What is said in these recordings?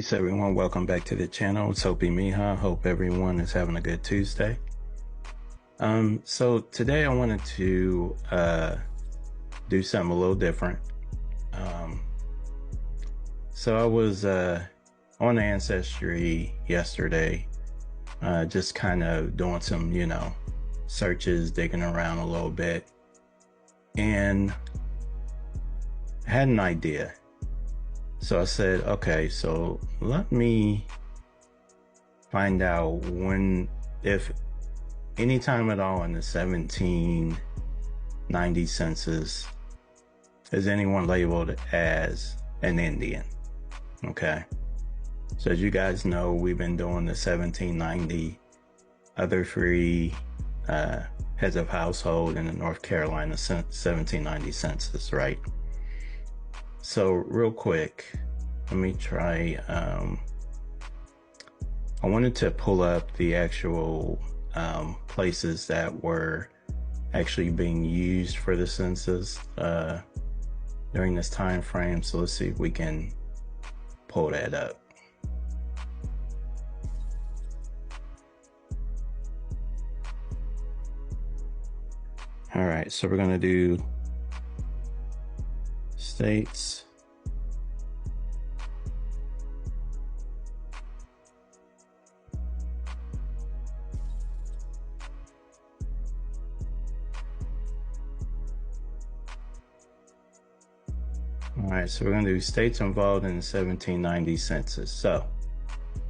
Peace everyone, welcome back to the channel. It's Hopi Miha. Hope everyone is having a good Tuesday. So today I wanted to do something a little different. So I was on Ancestry yesterday, just kind of doing some, searches, digging around a little bit, and I had an idea. So I said, okay, so let me find out if any time at all in the 1790 census is anyone labeled as an Indian. Okay. So as you guys know, we've been doing the 1790 other free heads of household in the North Carolina 1790 census, right? So real quick, let me try, I wanted to pull up the actual places that were actually being used for the census during this time frame. So let's see if we can pull that up. All right, so we're gonna do states. All right, so we're going to do states involved in the 1790 census. So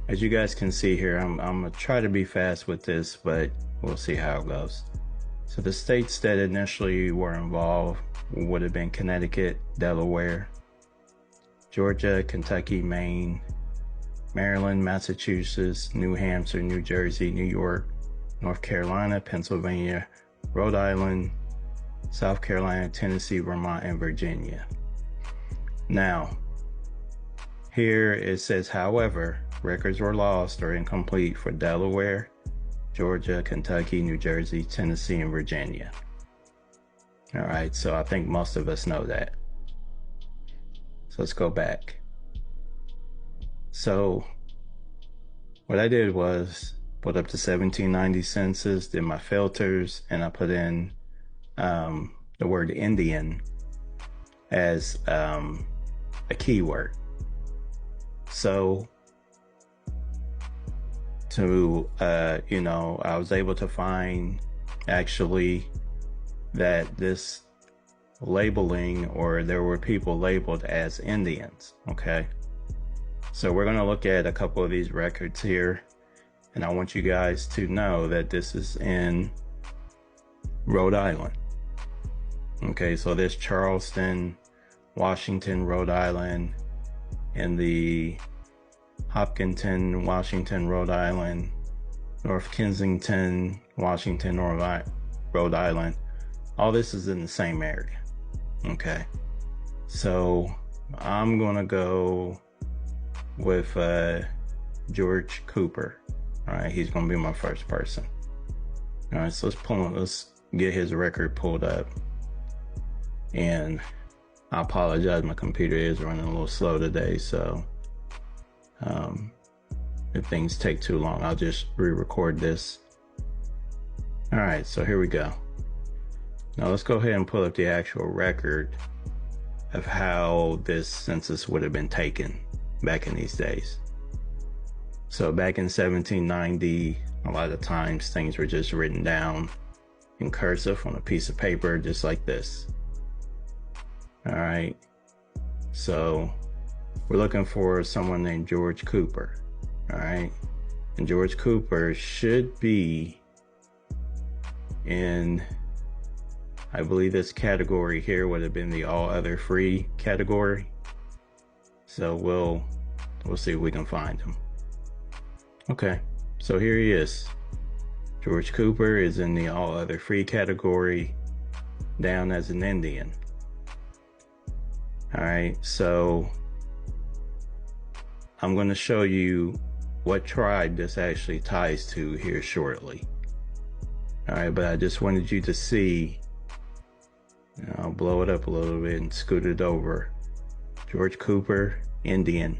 as you guys can see here, I'm going to try to be fast with this, but we'll see how it goes. So the states that initially were involved would have been Connecticut, Delaware, Georgia, Kentucky, Maine, Maryland, Massachusetts, New Hampshire, New Jersey, New York, North Carolina, Pennsylvania, Rhode Island, South Carolina, Tennessee, Vermont, and Virginia. Now, here it says, however, records were lost or incomplete for Delaware, Georgia, Kentucky, New Jersey, Tennessee, and Virginia. All right, so I think most of us know that. So let's go back. So what I did was put up the 1790 census, did my filters, and I put in the word Indian as a keyword. So I was able to find actually that this labeling, or there were people labeled as Indians. Okay, so we're going to look at a couple of these records here, and I want you guys to know that this is in Rhode Island. Okay, so there's Charleston, Washington, Rhode Island, and the Hopkinton, Washington, Rhode Island, North Kensington, Washington, Rhode Island. All this is in the same area. Okay, so I'm gonna go with George Cooper. All right, he's gonna be my first person. All right, so let's get his record pulled up. And I apologize, my computer is running a little slow today, so if things take too long, I'll just re-record this. All right, so here we go. Now let's go ahead and pull up the actual record of how this census would have been taken back in these days. So back in 1790, a lot of times things were just written down in cursive on a piece of paper, just like this. All right, so we're looking for someone named George Cooper. All right, and George Cooper should be in, I believe this category here would have been the all other free category. So we'll see if we can find him. Okay, so here he is. George Cooper is in the all other free category, down as an Indian. All right, so I'm going to show you what tribe this actually ties to here shortly. All right, but I just wanted you to see, I'll blow it up a little bit and scoot it over. George Cooper, Indian,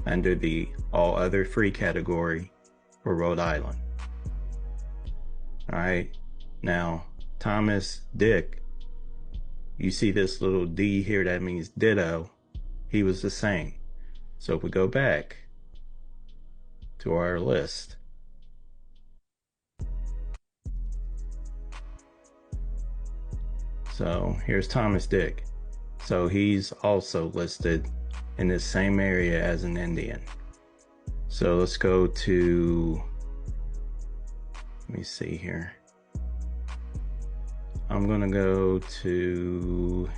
under the all other free category for Rhode Island. All right, now Thomas Dick, you see this little D here, that means ditto. He was the same. So if we go back to our list, so here's Thomas Dick. So he's also listed in this same area as an Indian. So let's go to, let me see here. I'm gonna go to,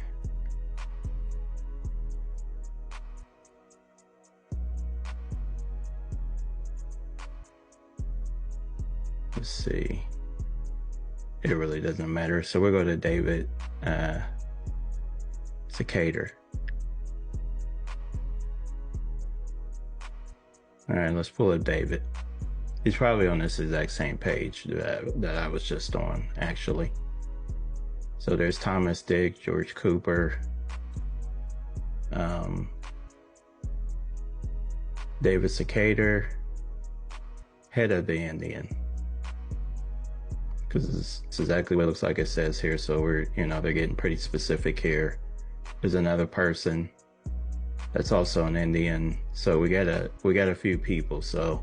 let's see. It really doesn't matter. So we'll go to David Cicator. All right, let's pull up David. He's probably on this exact same page that I was just on, actually. So there's Thomas Dick, George Cooper, David Cicator, head of the Indian. Because it's exactly what it looks like it says here. So we're, they're getting pretty specific here. There's another person that's also an Indian. So we got a few people. So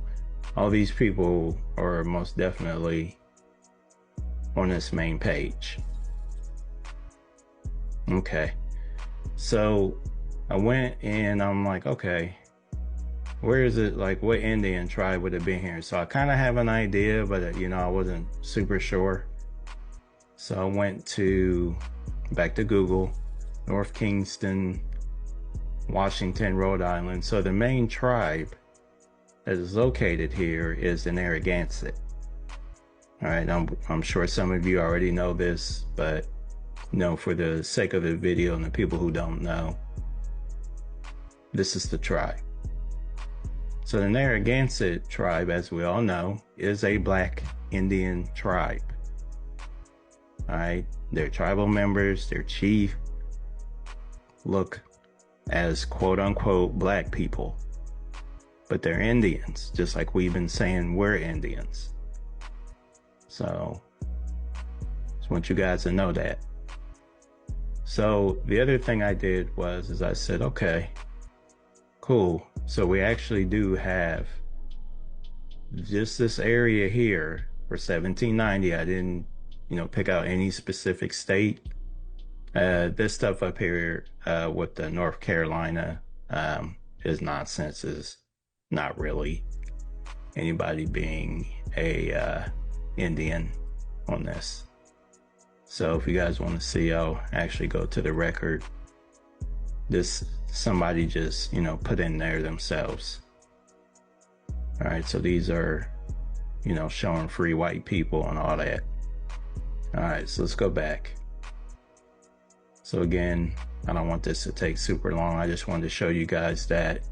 all these people are most definitely on this main page. Okay. So I went and I'm like, okay, where is it? Like, what Indian tribe would it be here? So I kind of have an idea, but I wasn't super sure. So I went back to Google, North Kingston, Washington, Rhode Island. So the main tribe that is located here is the Narragansett. All right, I'm sure some of you already know this, but for the sake of the video and the people who don't know, this is the tribe. So the Narragansett tribe, as we all know, is a Black Indian tribe. All right, their tribal members, their chief, look as quote unquote Black people, but they're Indians, just like we've been saying we're Indians. So just want you guys to know that. So the other thing I did is I said, okay, cool. So we actually do have just this area here for 1790. I didn't, pick out any specific state. This stuff up here with the North Carolina is nonsense. Is not really anybody being a Indian on this. So if you guys want to see, I'll actually go to the record. This somebody just put in there themselves. All right, so these are showing free white people and all that. All right, so let's go back. So again, I don't want this to take super long. I just wanted to show you guys that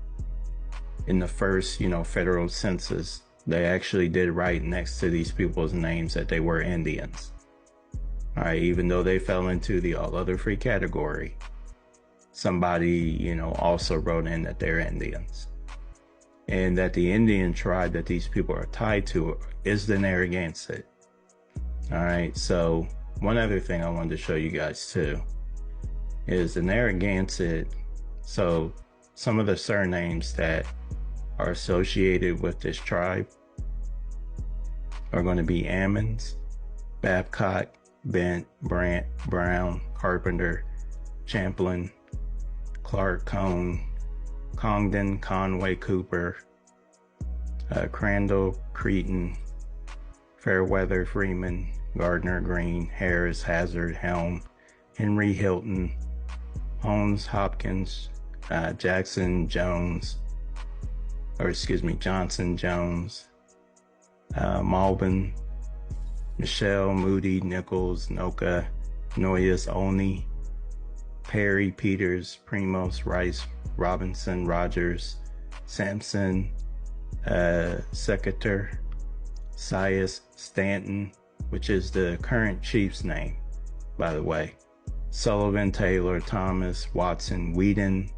in the first federal census, they actually did write next to these people's names that they were Indians. All right, even though they fell into the all other free category, somebody also wrote in that they're Indians, and that the Indian tribe that these people are tied to is the Narragansett. All right, so one other thing I wanted to show you guys too is the Narragansett. So some of the surnames that are associated with this tribe are going to be Ammons, Babcock, Bent, Brandt, Brown, Carpenter, Champlin, Clark, Cone, Congdon, Conway, Cooper, Crandall, Cretan, Fairweather, Freeman, Gardner, Green, Harris, Hazard, Helm, Henry, Hilton, Holmes, Hopkins, Johnson, Jones, Malbin, Michelle, Moody, Nichols, Noka, Noyes, Olney, Perry, Peters, Primos, Rice, Robinson, Rogers, Sampson, Secator, Sias, Stanton, which is the current chief's name, by the way, Sullivan, Taylor, Thomas, Watson, Whedon,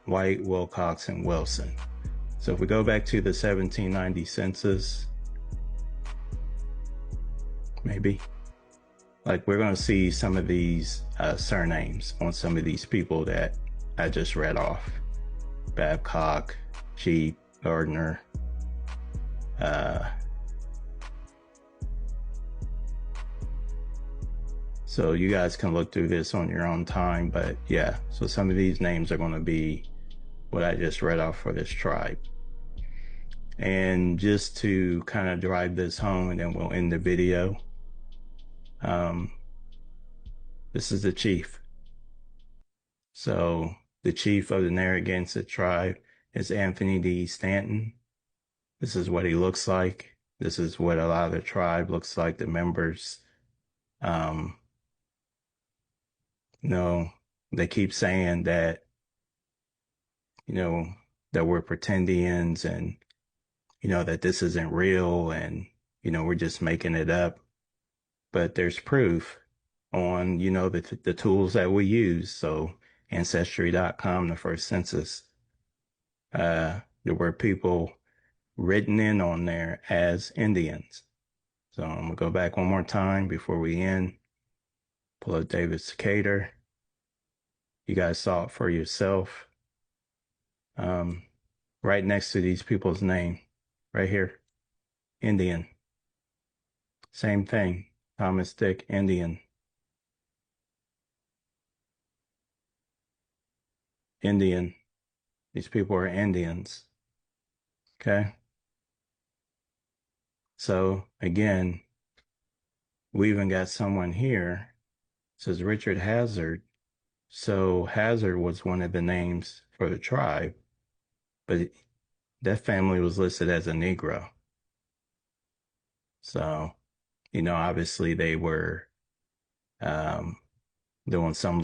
White, Wilcox, and Wilson. So if we go back to the 1790 census, maybe, like we're going to see some of these surnames on some of these people that I just read off. Babcock, Cheap, Gardner, so you guys can look through this on your own time, but yeah, so some of these names are going to be what I just read off for this tribe. And just to kind of drive this home, and then we'll end the video. This is the chief. So the chief of the Narragansett tribe is Anthony D. Stanton. This is what he looks like. This is what a lot of the tribe looks like, the members. Um, you know, they keep saying that, you know, that we're pretendians and, you know, that this isn't real and, you know, we're just making it up. But there's proof on, you know, the tools that we use. So ancestry.com, the first census, there were people written in on there as Indians. So I'm gonna go back one more time before we end. Pull up David's Decatur. You guys saw it for yourself. Right next to these people's name, right here, Indian. Same thing, Thomas Dick, Indian. Indian. These people are Indians. Okay. So again, we even got someone here, says Richard Hazard. So Hazard was one of the names for the tribe, but that family was listed as a Negro. So, you know, obviously they were um, doing some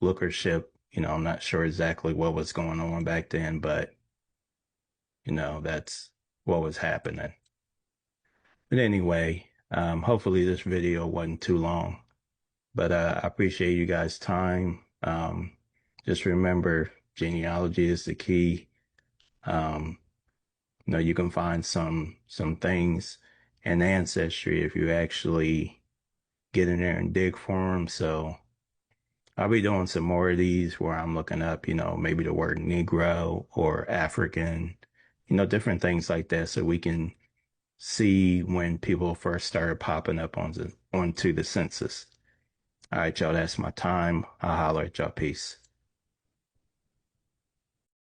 lookership. You know, I'm not sure exactly what was going on back then, but, you know, that's what was happening. But anyway, hopefully this video wasn't too long, but I appreciate you guys' time. Just remember, genealogy is the key. Um, you know, you can find some things in ancestry if you actually get in there and dig for them. So I'll be doing some more of these where I'm looking up, you know, maybe the word Negro or African, you know, different things like that, so we can see when people first started popping up onto the census. All right, y'all, that's my time. I'll holler at y'all. Peace.